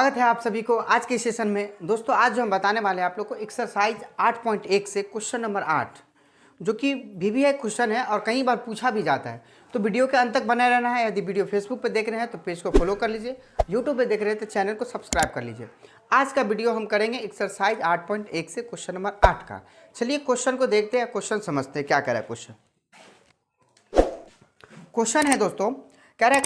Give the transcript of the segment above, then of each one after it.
स्वागत है आप सभी को आज के सेशन में। दोस्तों आज जो हम बताने वाले हैं आप लोग को एक्सरसाइज 8.1 से क्वेश्चन नंबर 8 जो कि VBI क्वेश्चन है और कई बार पूछा भी जाता है। तो वीडियो के अंत तक बने रहना है। यदि वीडियो फेसबुक पे देख रहे हैं तो पेज को फॉलो कर लीजिए, यूट्यूब पे देख रहे हैं तो चैनल को सब्सक्राइब कर लीजिए। आज का वीडियो हम करेंगे एक्सरसाइज 8.1 से क्वेश्चन नंबर 8 का। चलिए क्वेश्चन को देखते हैं, क्वेश्चन समझते हैं क्या कह रहा है क्वेश्चन। क्वेश्चन है दोस्तों, कह रहा है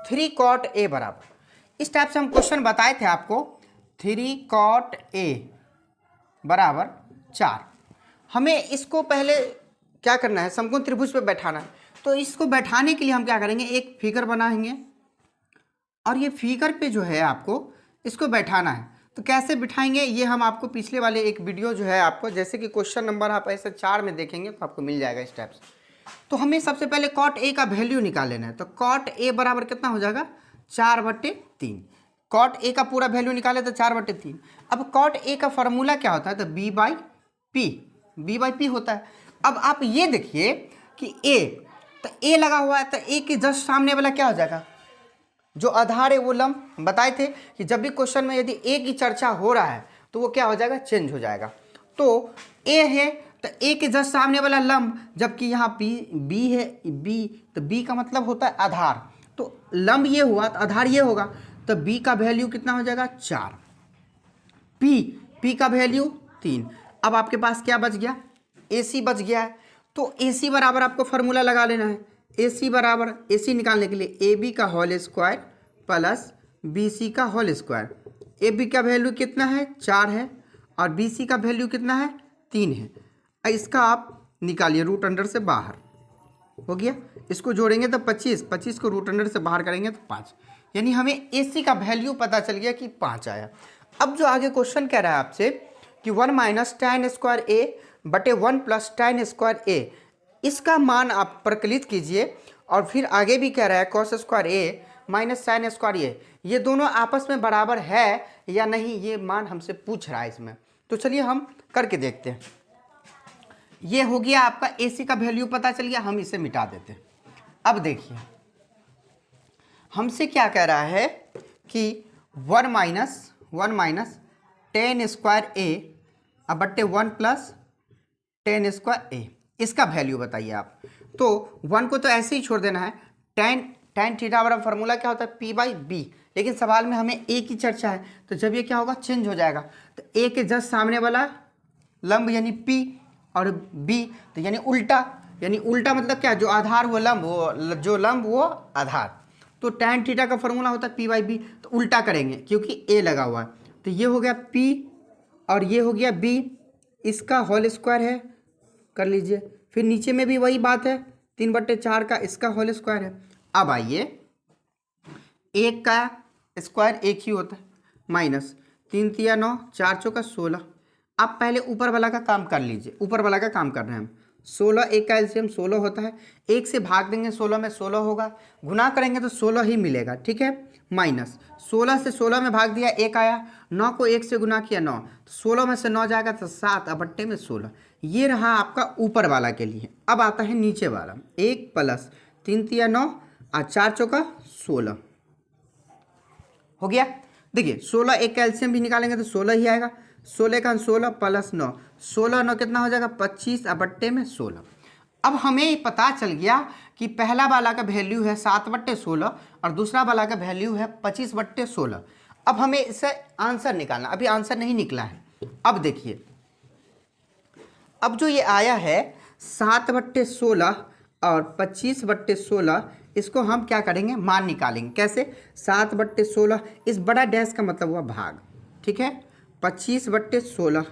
थ्री कॉट ए बराबर, इस टाइप से हम क्वेश्चन बताए थे आपको। 3 cot A बराबर 4। हमें इसको पहले क्या करना है, समकोण त्रिभुज पे बैठाना है। तो इसको बैठाने के लिए हम क्या करेंगे, एक फिगर बनाएंगे और ये फिगर पे जो है आपको इसको बैठाना है। तो कैसे बिठाएंगे ये हम आपको पिछले वाले एक वीडियो जो है आपको, जैसे कि क्वेश्चन नंबर आप ऐसे 4 में देखेंगे तो आपको मिल जाएगा इस टाइप से। तो हमें सबसे पहले cot A का वैल्यू निकाल लेना है। तो cot A बराबर कितना हो जाएगा, 4/3। cot A का पूरा वैल्यू निकाले तो 4/3। अब cot A का फॉर्मूला क्या होता है, तो b/p होता है। अब आप ये देखिए कि A, तो A लगा हुआ है तो A के जस्ट सामने वाला क्या हो जाएगा, जो आधार है वो लंब। बताए थे कि जब भी क्वेश्चन में यदि A की चर्चा हो रहा है तो वो क्या हो जाएगा, चेंज हो जाएगा। तो A है तो A के जस्ट सामने वाला लंब, जबकि यहाँ B है, B तो B का मतलब होता है आधार। तो लंब ये हुआ तो आधार ये होगा, तो B का वैल्यू कितना हो जाएगा, 4। P का वैल्यू 3। अब आपके पास क्या बच गया, AC बच गया है। तो AC बराबर आपको फॉर्मूला लगा लेना है। AC बराबर, AC निकालने के लिए AB का होल स्क्वायर प्लस BC का होल स्क्वायर। AB का वैल्यू कितना है, 4 है, और BC का वैल्यू कितना है, 3 है। इसका आप निकालिए रूट अंडर से बाहर, हो गया। इसको जोड़ेंगे तो 25 को रूट अंडर से बाहर करेंगे तो 5, यानी हमें AC का वैल्यू पता चल गया कि 5 आया। अब जो आगे क्वेश्चन कह रहा है आपसे कि 1 - tan स्क्वायर A बटे 1 + tan स्क्वायर A, इसका मान आप प्रकलित कीजिए। और फिर आगे भी कह रहा है cos square A - sin square A, ये दोनों आपस में बराबर है या नहीं, ये मान हमसे पूछ रहा है इसमें। तो चलिए हम करके देखते हैं। ये हो गया आपका AC का वैल्यू पता चल गया, हम इसे मिटा देते हैं। अब देखिए हमसे क्या कह रहा है कि 1 - tan स्क्वायर A बट्टे 1 + tan स्क्वायर A, इसका वैल्यू बताइए आप। तो 1 को तो ऐसे ही छोड़ देना है। tan थीटा बराबर फॉर्मूला क्या होता है, P/B, लेकिन सवाल में हमें A की चर्चा है, तो जब ये क्या होगा, चेंज हो जाएगा। तो A के जस्ट सामने वाला लंब यानी P और B, तो यानी उल्टा मतलब क्या, जो आधार वो लंब, वो जो लंब वो आधार। तो tan थीटा का फॉर्मूला होता है P/B, तो उल्टा करेंगे क्योंकि A लगा हुआ है। तो ये हो गया P और ये हो गया B, इसका होल स्क्वायर है, कर लीजिए। फिर नीचे में भी वही बात है, 3/4 का इसका होल स्क्वायर है। अब आइए, एक का स्क्वायर एक ही होता है, -3 × 3 = 9, 4 × 4 = 16। आप पहले ऊपर वाला का काम कर लीजिए, ऊपर वाला का काम कर रहे हैं हम। 16, एक का एलसीएम 16 होता है, एक से भाग देंगे 16 में 16 होगा, गुना करेंगे तो 16 ही मिलेगा, ठीक है। -16 से 16 में भाग दिया, 1 आया, 9 को 1 से गुना किया 9, 16 में से 9 जाएगा तो 7 और बट्टे में 16। ये रहा आपका ऊपर वाला के लिए। अब आता है नीचे वाला, 1 + 3 × 3 = 9 और 4 × 4 = 16 हो गया। देखिए 16, एक कैल्शियम भी निकालेंगे तो 16 ही आएगा। 16 का 16 + 9, 16 9 कितना हो जाएगा, 25 और बट्टे में 16। अब हमें पता चल गया कि पहला वाला का वैल्यू है 7/16 और दूसरा वाला का वैल्यू है 25/16। अब हमें इससे आंसर निकालना, अभी आंसर नहीं निकला है। अब देखिए, अब जो ये आया है 7/16 और 25/16, इसको हम क्या करेंगे, मान निकालेंगे। कैसे, 7/16, इस बड़ा डैश का मतलब हुआ भाग, ठीक है। 25/16,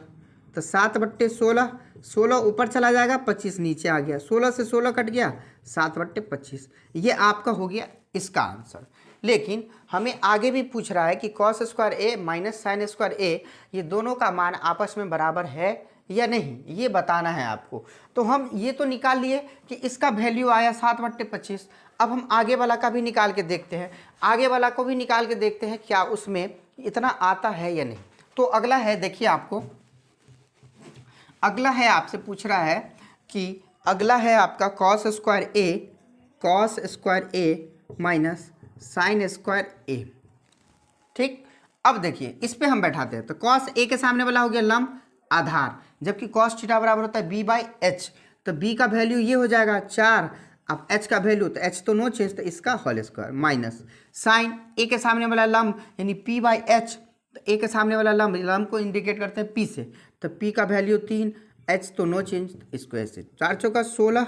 तो 7/16, 16 ऊपर चला जाएगा, 25 नीचे आ गया, 16 से 16 कट गया, 7/25। ये आपका हो गया इसका आंसर। लेकिन हमें आगे भी पूछ रहा है कि cos square A - sin square A, ये दोनों का मान आपस में बराबर है या नहीं, ये बताना है आपको। तो हम ये तो निकाल लिए कि इसका वैल्यू आया 7/25। अब हम आगे वाला का भी निकाल के देखते हैं, आगे वाला को भी निकाल के देखते हैं क्या उसमें इतना आता है या नहीं। तो अगला है, देखिए आपको अगला है, आपसे पूछ रहा है कि अगला है आपका cos square A - sin square A। ठीक, अब देखिए इस पे हम बैठाते हैं, तो कॉस ए के सामने वाला हो गया लंब आधार, जबकि कॉस थीटा बराबर होता है बी बाई एच, तो बी का वैल्यू ये हो जाएगा 4, अब एच का वैल्यू, तो एच तो नो चेंज, तो इसका होल स्क्वायर माइनस साइन ए के सामने वाला लंब यानी पी बाई एच, तो ए के सामने वाला लंब को इंडिकेट करते हैं पी से, तो पी का वैल्यू 3, एच तो नो चेंज, तो इसको ऐसे 4 चौका 16,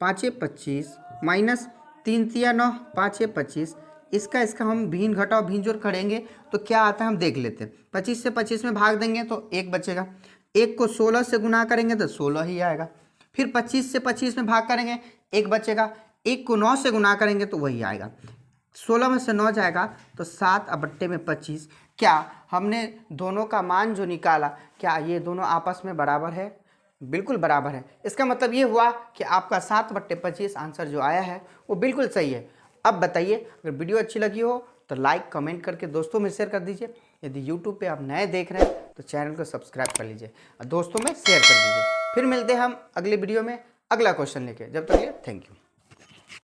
5 25 माइनस 3 तिया 9, 5 25, इसका हम भिन्न घटाव भिन्न जोड़ करेंगे तो क्या आता है हम देख लेते हैं। 25 से 25 में भाग देंगे तो 1 बचेगा, 1 को 16 से गुना करेंगे तो 16 ही आएगा, फिर 25 से 25 में भाग करेंगे 1 बचेगा, 1 को 9 से गुना करेंगे तो वही आएगा, 16 में से 9 जाएगा तो 7 अब बट्टे में 25। क्या हमने दोनों का मान जो निकाला, क्या ये दोनों आपस में बराबर है? बिल्कुल बराबर है। इसका मतलब ये हुआ कि आपका 7/25 आंसर जो आया है वो बिल्कुल सही है। अब बताइए, अगर वीडियो अच्छी लगी हो तो लाइक कमेंट करके दोस्तों में शेयर कर दीजिए। यदि यूट्यूब पे आप नए देख रहे हैं तो चैनल को सब्सक्राइब कर लीजिए और दोस्तों में शेयर कर दीजिए। फिर मिलते हैं हम अगले वीडियो में अगला क्वेश्चन लेके, जब तक के लिए थैंक यू।